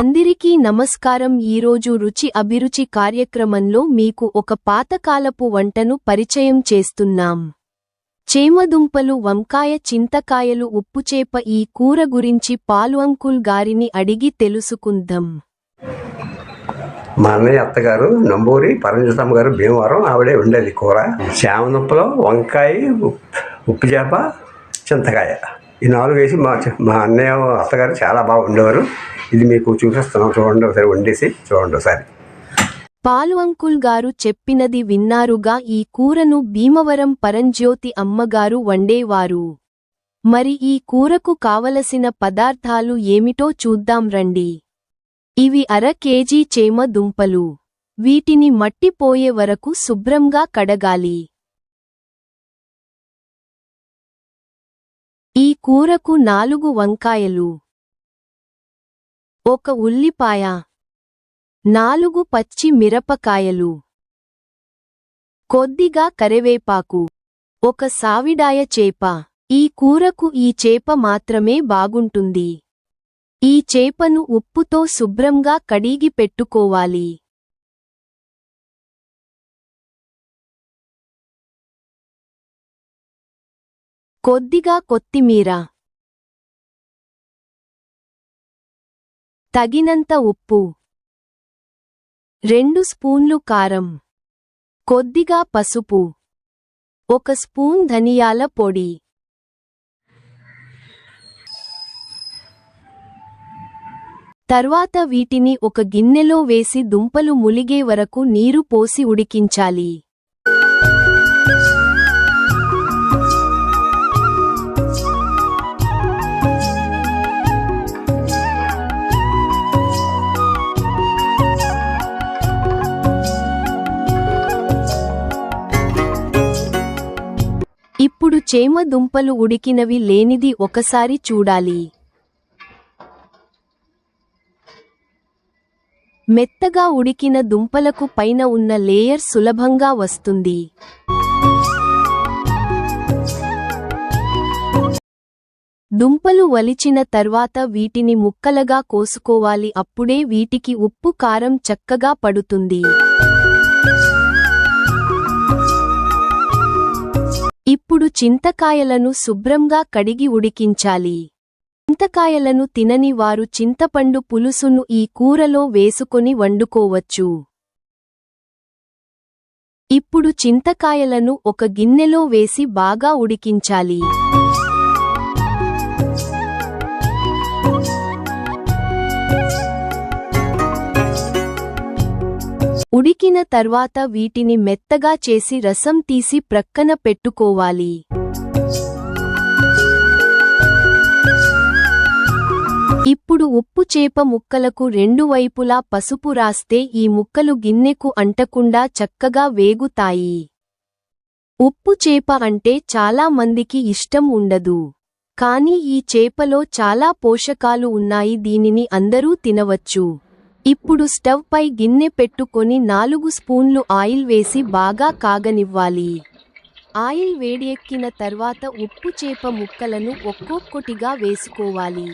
అందరికీ నమస్కారం. ఈరోజు రుచి అభిరుచి కార్యక్రమంలో మీకు ఒక పాతకాలపు వంటను పరిచయం చేస్తున్నాం. చేమదుంపలు, వంకాయ, చింతకాయలు, ఉప్పుచేప. ఈ కూర గురించి పాలు అంకుల్ గారిని అడిగి తెలుసుకుందాం. మా అన్నయ్య అత్తగారు నంబూరి పరంజతమ్మ గారు భీమవరం, ఆవిడే ఉండేది కూర. చేమదుంపలు, వంకాయ, ఉప్పు చేప, చింతకాయ, ఈ 4 వేసి మా అన్నయ్య అత్తగారు చాలా బాగా ఉండేవారు. ఇది మీకు చూపిస్తున్నాం, చూడండి ఒకసారి, వండేసి చూడండి ఒకసారి. పాలు అంకుల్ గారు చెప్పినది విన్నారుగా. ఈ కూరను భీమవరం పరంజ్యోతి అమ్మగారు వండేవారు. మరి ఈ కూరకు కావలసిన పదార్థాలు ఏమిటో చూద్దాం రండి. ఇవి 1/2 కేజీ చేమ దుంపలు. వీటిని మట్టిపోయే వరకు శుభ్రంగా కడగాలి. ఈ కూరకు 4 వంకాయలు, 1 ఉల్లిపాయ, 4 పచ్చి మిరపకాయలు, కొద్దిగా కరివేపాకు, 1 సావిడాయ చేప. ఈ కూరకు ఈ చేప మాత్రమే బాగుంటుంది. ఈ చేపను ఉప్పుతో శుభ్రంగా కడిగి పెట్టుకోవాలి. కొద్దిగా కొత్తిమీర, తగినంత ఉప్పు, 2 స్పూన్లు కారం, కొద్దిగా పసుపు, 1 స్పూన్ ధనియాల పొడి. తర్వాత వీటిని ఒక గిన్నెలో వేసి దుంపలు ములిగే వరకు నీరు పోసి ఉడికించాలి. ఇప్పుడు చేమ దుంపలు ఉడికినవి లేనిది ఒకసారి చూడాలి. మెత్తగా ఉడికిన దుంపలకు పైన ఉన్న లేయర్ సులభంగా వస్తుంది. దుంపలు వలిచిన తర్వాత వీటిని ముక్కలుగా కోసుకోవాలి. అప్పుడే వీటికి ఉప్పు కారం చక్కగా పడుతుంది. ఇప్పుడు చింతకాయలను శుభ్రంగా కడిగి ఉడికించాలి. చింతకాయలను తినని వారు చింతపండు పులుసును ఈ కూరలో వేసుకొని వండుకోవచ్చు. ఇప్పుడు చింతకాయలను ఒక గిన్నెలో వేసి బాగా ఉడికించాలి. ఉడికిన తర్వాత వీటిని మెత్తగా చేసి రసం తీసి ప్రక్కన పెట్టుకోవాలి. ఇప్పుడు ఉప్పు చేప ముక్కలకు 2 వైపులా పసుపు రాస్తే ఈ ముక్కలు గిన్నెకు అంటకుండా చక్కగా వేగుతాయి. ఉప్పు చేప అంటే చాలా మందికి ఇష్టం ఉండదు. కానీ ఈ చేపలో చాలా పోషకాలు ఉన్నాయి. దీనిని అందరూ తినవచ్చు. ఇప్పుడు స్టవ్ పై గిన్నె పెట్టుకొని 4 స్పూన్లు ఆయిల్ వేసి బాగా కాగనివ్వాలి. ఆయిల్ వేడెక్కిన తర్వాత ఉప్పు చేప ముక్కలను ఒక్కొక్కటిగా వేసుకోవాలి.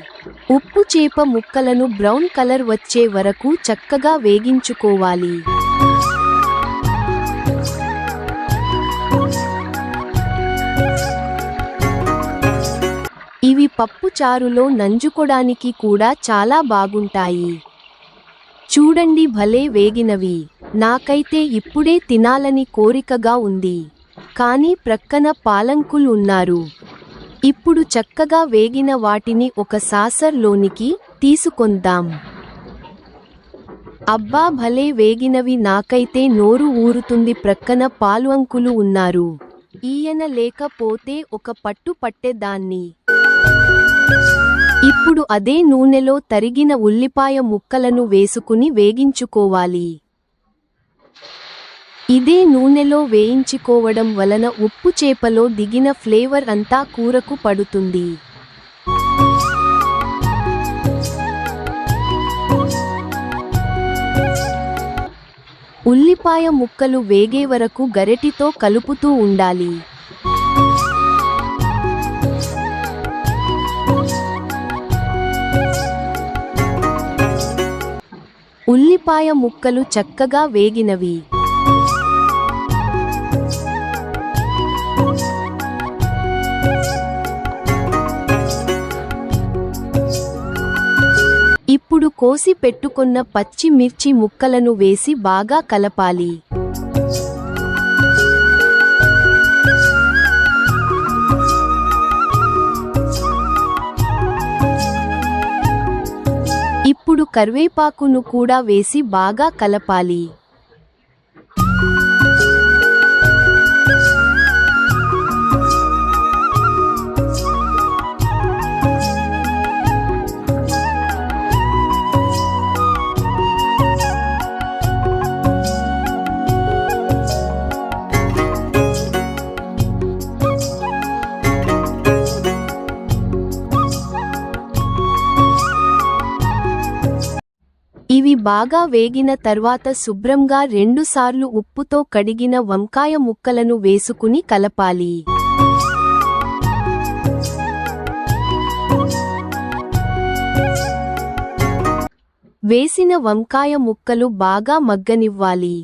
ఉప్పు చేప ముక్కలను బ్రౌన్ కలర్ వచ్చే వరకు చక్కగా వేగించుకోవాలి. ఇవి పప్పు చారులో నంజుకోడానికి కూడా చాలా బాగుంటాయి. చూడండి, భలే వేగినవి. నాకైతే ఇప్పుడే తినాలని కోరికగా ఉంది. కానీ ప్రక్కన పాలంకుల్ ఉన్నారు. ఇప్పుడు చక్కగా వేగిన వాటిని ఒక సాసర్లోనికి తీసుకొందాం. అబ్బా, భలే వేగినవి. నాకైతే నోరు ఊరుతుంది. ప్రక్కన పాలు అంకులు ఉన్నారు. ఈయన లేకపోతే ఒక పట్టు పట్టేదాన్ని. ఇప్పుడు అదే నూనెలో తరిగిన ఉల్లిపాయ ముక్కలను వేసుకుని వేగించుకోవాలి. ఇదే నూనెలో వేయించుకోవడం వలన ఉప్పు చేపలో దిగిన ఫ్లేవర్ అంతా కూరకు పడుతుంది. ఉల్లిపాయ ముక్కలు వేగే వరకు గరిటెతో కలుపుతూ ఉండాలి. ఉల్లిపాయ ముక్కలు చక్కగా వేగినవి. ఇప్పుడు కోసి పెట్టుకున్న పచ్చి మిర్చి ముక్కలను వేసి బాగా కలపాలి. ఇప్పుడు కరివేపాకును కూడా వేసి బాగా కలపాలి. ఇవి బాగా వేగిన తర్వాత శుభ్రంగా 2 సార్లు ఉప్పుతో కడిగిన వంకాయ ముక్కలను వేసుకుని కలపాలి. వేసిన వంకాయ ముక్కలు బాగా మగ్గనివ్వాలి.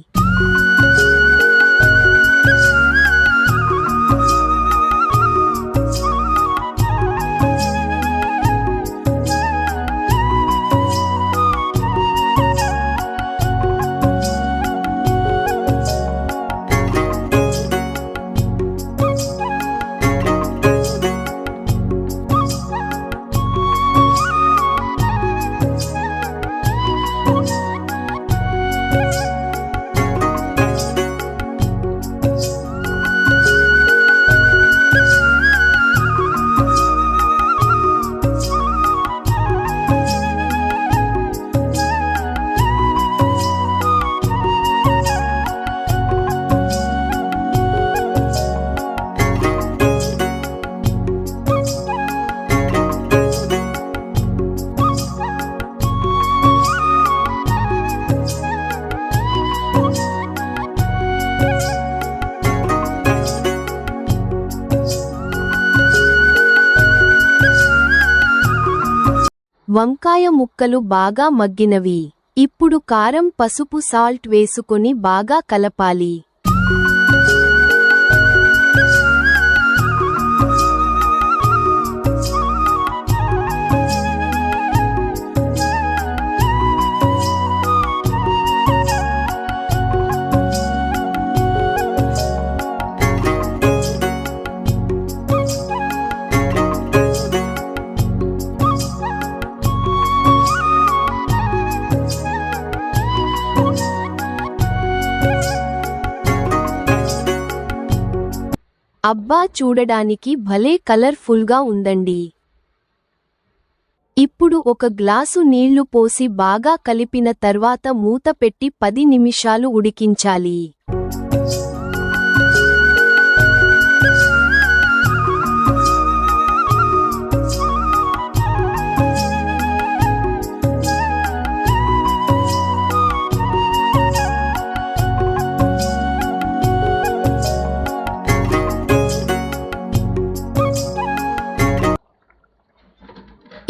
వంకాయ ముక్కలు బాగా మగ్గినవి. ఇప్పుడు కారం, పసుపు, సాల్ట్ వేసుకొని బాగా కలపాలి. అబ్బా, చూడడానికి భలే కలర్ఫుల్గా ఉందండి. ఇప్పుడు ఒక గ్లాసు నీళ్లు పోసి బాగా కలిపిన తర్వాత మూత పెట్టి 10 నిమిషాలు ఉడికించాలి.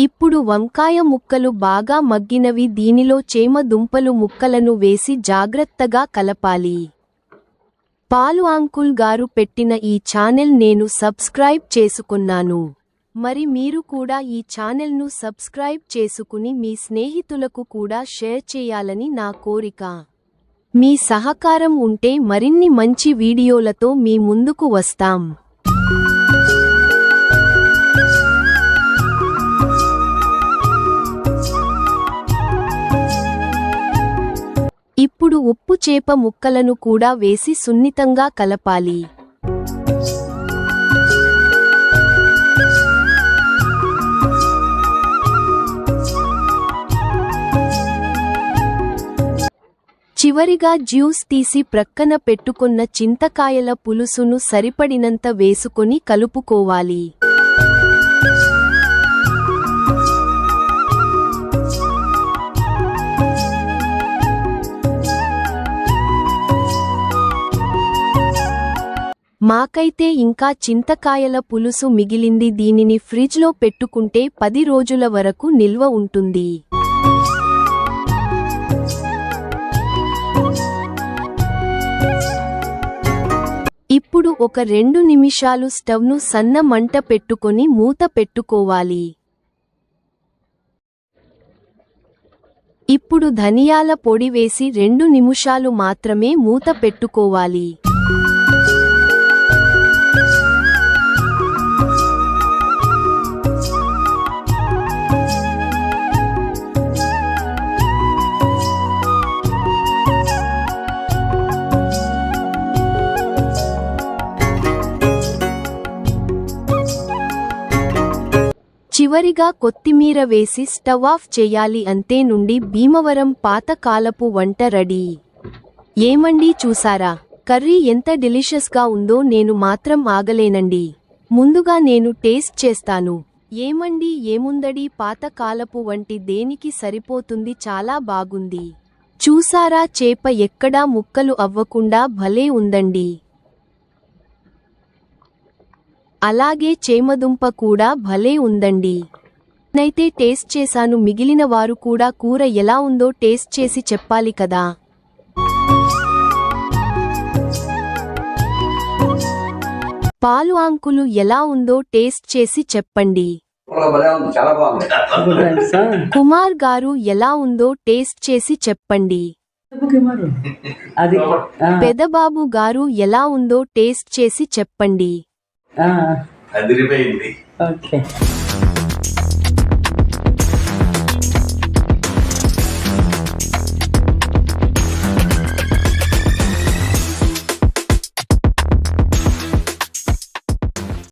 ఇప్పుడు వంకాయ ముక్కలు బాగా మగ్గినవి. దీనిలో చేమ దుంపలు ముక్కలను వేసి జాగ్రత్తగా కలపాలి. పాలు అంకుల్ గారు పెట్టిన ఈ ఛానల్ నేను సబ్స్క్రైబ్ చేసుకున్నాను. మరి మీరు కూడా ఈ ఛానల్ను సబ్స్క్రైబ్ చేసుకుని మీ స్నేహితులకు కూడా షేర్ చేయాలని నా కోరిక. మీ సహకారం ఉంటే మరిన్ని మంచి వీడియోలతో మీ ముందుకు వస్తాం. ఇప్పుడు ఉప్పు చేప ముక్కలను కూడా వేసి సున్నితంగా కలపాలి. చివరిగా జ్యూస్ తీసి ప్రక్కన పెట్టుకున్న చింతకాయల పులుసును సరిపడినంత వేసుకొని కలుపుకోవాలి. మాకైతే ఇంకా చింతకాయల పులుసు మిగిలింది. దీనిని ఫ్రిడ్జ్లో పెట్టుకుంటే 10 రోజుల వరకు నిల్వ ఉంటుంది. ఇప్పుడు ఒక 2 నిమిషాలు స్టవ్ను సన్న మంట పెట్టుకొని మూత పెట్టుకోవాలి. ఇప్పుడు ధనియాల పొడి వేసి 2 నిమిషాలు మాత్రమే మూత పెట్టుకోవాలి. చివరిగా కొత్తిమీర వేసి స్టవ్ ఆఫ్ చేయాలి. అంతే నుండి భీమవరం పాతకాలపు వంట రెడీ. ఏమండి చూసారా కర్రీ ఎంత డెలిషియస్ గా ఉందో? నేను మాత్రం ఆగలేనండి. ముందుగా నేను టేస్ట్ చేస్తాను. ఏమండి ఏముందడి, పాతకాలపు వంటి దేనికి సరిపోతుంది, చాలా బాగుంది. చూసారా చేప ఎక్కడా ముక్కలు అవ్వకుండా భలే ఉందండి. అలాగే చేమదుంప కూడా భలే ఉందండి. నేనైతే టేస్ట్ చేశాను. మిగిలిన వారు కూడా కూర ఎలా ఉందో టేస్ట్ చేసి చెప్పాలి కదా. పాలు ఆంకులు ఎలా ఉందో టేస్ట్ చేసి చెప్పండి. కుమార్ గారు ఎలా ఉందో టేస్ట్ చేసి చెప్పండి. పెదబాబు గారు ఎలా ఉందో టేస్ట్ చేసి చెప్పండి. అదిరిపోయింది. ఓకే.